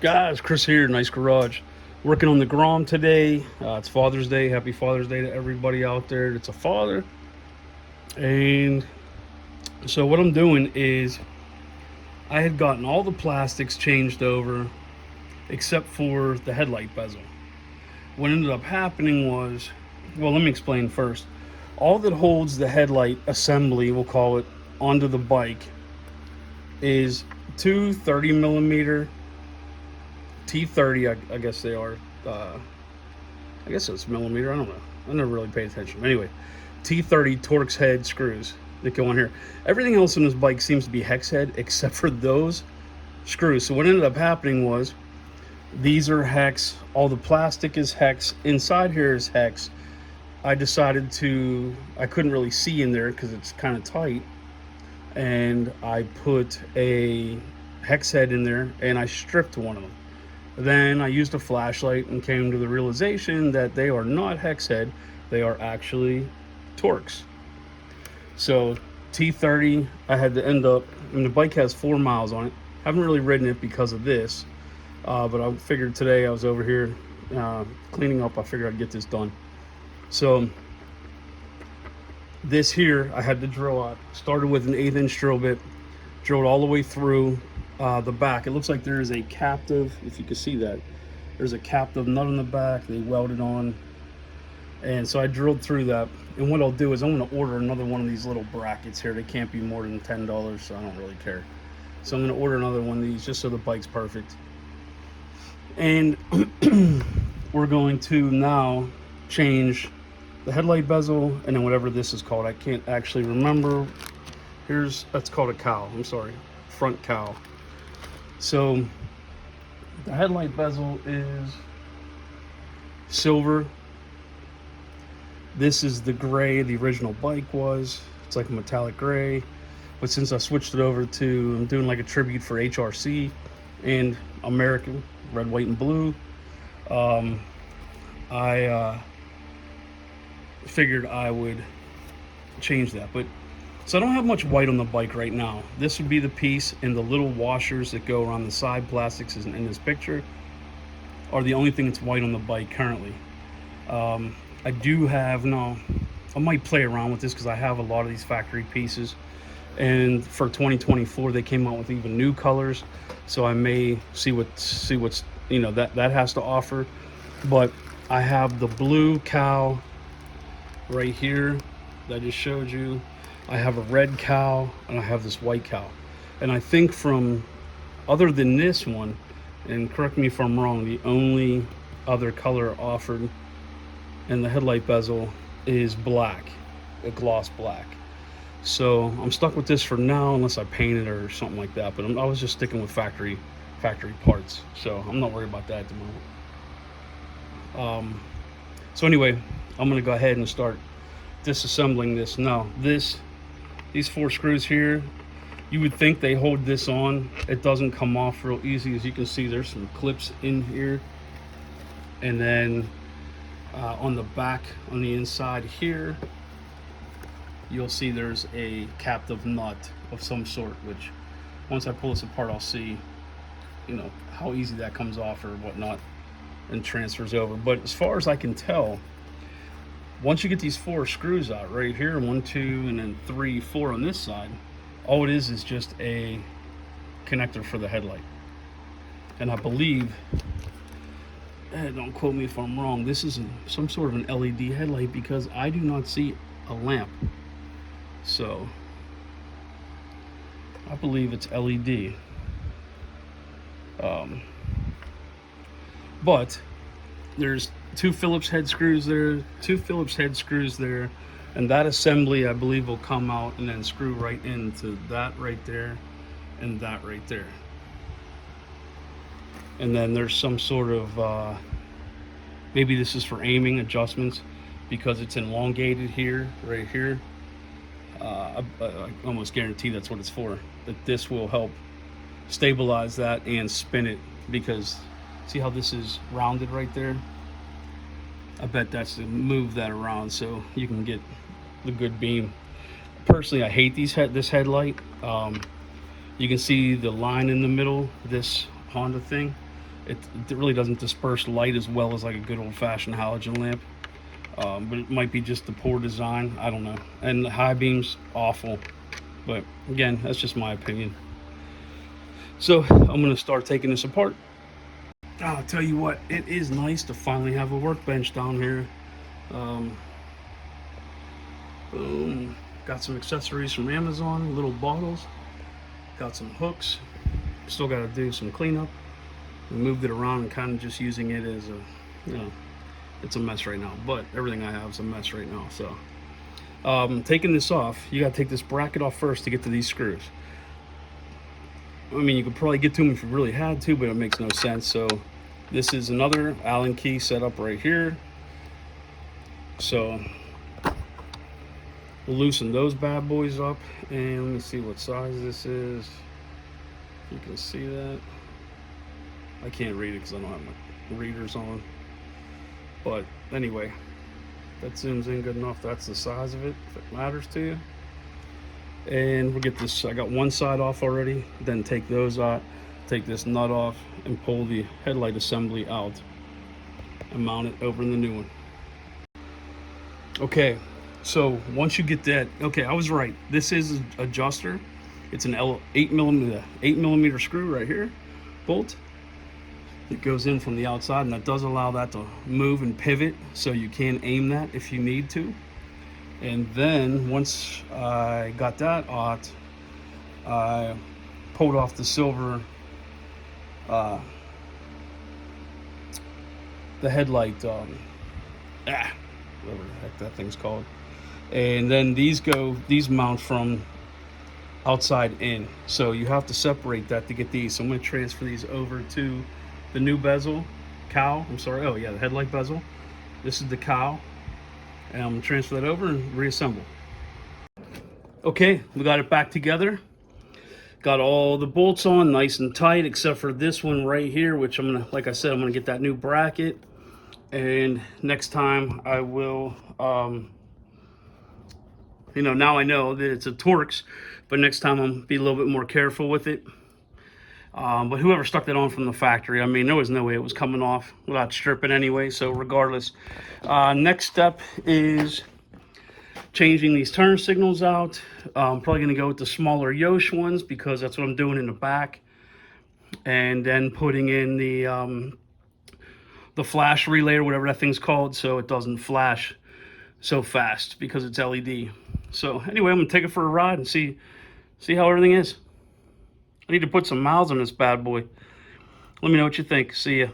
Guys, Chris here, Nice Garage. Working on the Grom today. It's Father's Day. Happy Father's Day to everybody out there that's a father. And so, what I'm doing is, I had gotten all the plastics changed over except for the headlight bezel. What ended up happening was, well, let me explain first. All that holds the headlight assembly, we'll call it, onto the bike is two 30 millimeter T30, I guess they are. I guess it's millimeter. I don't know. I never really paid attention. Anyway, T30 Torx head screws that go on here. Everything else on this bike seems to be hex head except for those screws. So what ended up happening was these are hex. All the plastic is hex. Inside here is hex. I decided to. I couldn't really see in there because it's kind of tight, and I put a hex head in there and I stripped one of them. Then I used a flashlight and came to the realization that they are not hex head, they are actually Torx. So T30, I had to end up, and the bike has 4 miles on it. Haven't really ridden it because of this, but I figured today I was over here cleaning up, I figured I'd get this done. So this here, I had to drill out. Started with an 1/8 inch drill bit, drilled all the way through the back. It looks like there is a captive, if you can see that, there's a captive nut on the back. They welded on, and so I drilled through that. And what I'll do is I'm going to order another one of these little brackets here. They can't be more than $10, so I don't really care. So I'm going to order another one of these just so the bike's perfect. And we're going to now change the headlight bezel and then whatever this is called. I can't actually remember. That's called a cowl. I'm sorry, front cowl. So the headlight bezel is silver. This is the gray the original bike was. It's like a metallic gray. But since I switched it over to, I'm doing like a tribute for HRC and American, red, white, and blue. I figured I would change that. But so I don't have much white on the bike right now. This would be the piece, and the little washers that go around the side plastics in this picture are the only thing that's white on the bike currently. I do have, no, I might play around with this because I have a lot of these factory pieces. And for 2024, they came out with even new colors. So I may see what's, that has to offer. But I have the blue cowl right here that I just showed you. I have a red cowl and I have this white cowl. And I think from, other than this one, and correct me if I'm wrong, the only other color offered in the headlight bezel is black, a gloss black. So I'm stuck with this for now unless I paint it or something like that. But I was just sticking with factory parts. So I'm not worried about that at the moment. So anyway, I'm gonna go ahead and start disassembling this. Now these 4 screws here, you would think they hold this on. It doesn't come off real easy. As you can see, there's some clips in here. And then on the back, on the inside here, you'll see there's a captive nut of some sort, which once I pull this apart, I'll see, how easy that comes off or whatnot and transfers over. But as far as I can tell, once you get these 4 screws out right here, 1, 2, and then 3, 4 on this side, all it is just a connector for the headlight. And I believe, don't quote me if I'm wrong, this is some sort of an LED headlight because I do not see a lamp. So I believe it's LED. But there's 2 Phillips head screws there, 2 Phillips head screws there, and that assembly I believe will come out and then screw right into that right there and that right there. And then there's some sort of maybe this is for aiming adjustments because it's elongated here, right here. I almost guarantee that's what it's for, that this will help stabilize that and spin it, because see how this is rounded right there? I bet that's to move that around so you can get the good beam. Personally, I hate this headlight. You can see the line in the middle, this Honda thing. it really doesn't disperse light as well as like a good old-fashioned halogen lamp. But it might be just the poor design. I don't know. And the high beam's awful. But again, that's just my opinion. So I'm gonna start taking this apart. I'll tell you what, it is nice to finally have a workbench down here. Boom. Got some accessories from Amazon, little bottles. Got some hooks. Still got to do some cleanup. We moved it around and kind of just using it as a, it's a mess right now. But everything I have is a mess right now. So taking this off, you got to take this bracket off first to get to these screws. I mean, you could probably get to them if you really had to, but it makes no sense. So this is another Allen key set up right here. So we'll loosen those bad boys up, and let me see what size this is. You can see that. I can't read it because I don't have my readers on. But anyway, that zooms in good enough. That's the size of it, if it matters to you. And we'll get this, I got one side off already. Then take those out, take this nut off, and pull the headlight assembly out and mount it over in the new one. Okay, so once you get that, okay, I was right. This is an adjuster. It's an 8 millimeter screw right here, bolt. It goes in from the outside, and that does allow that to move and pivot, so you can aim that if you need to. And then once I got that out, I pulled off the silver, the headlight, whatever the heck that thing's called. And then these mount from outside in, so you have to separate that to get these. So I'm going to transfer these over to the new bezel, cowl. I'm sorry. Oh yeah, the headlight bezel. This is the cowl, and I'm going to transfer that over and reassemble. Okay, we got it back together. Got all the bolts on nice and tight, except for this one right here, which I'm gonna, like I said, I'm gonna get that new bracket. And next time I will, now I know that it's a Torx, but next time I'm be a little bit more careful with it. But whoever stuck that on from the factory, I mean, there was no way it was coming off without stripping anyway. So regardless, next step is changing these turn signals out. I'm probably going to go with the smaller Yosh ones because that's what I'm doing in the back. And then putting in the flash relay or whatever that thing's called, so it doesn't flash so fast because it's LED. So anyway, I'm going to take it for a ride and see how everything is. I need to put some miles on this bad boy. Let me know what you think. See ya.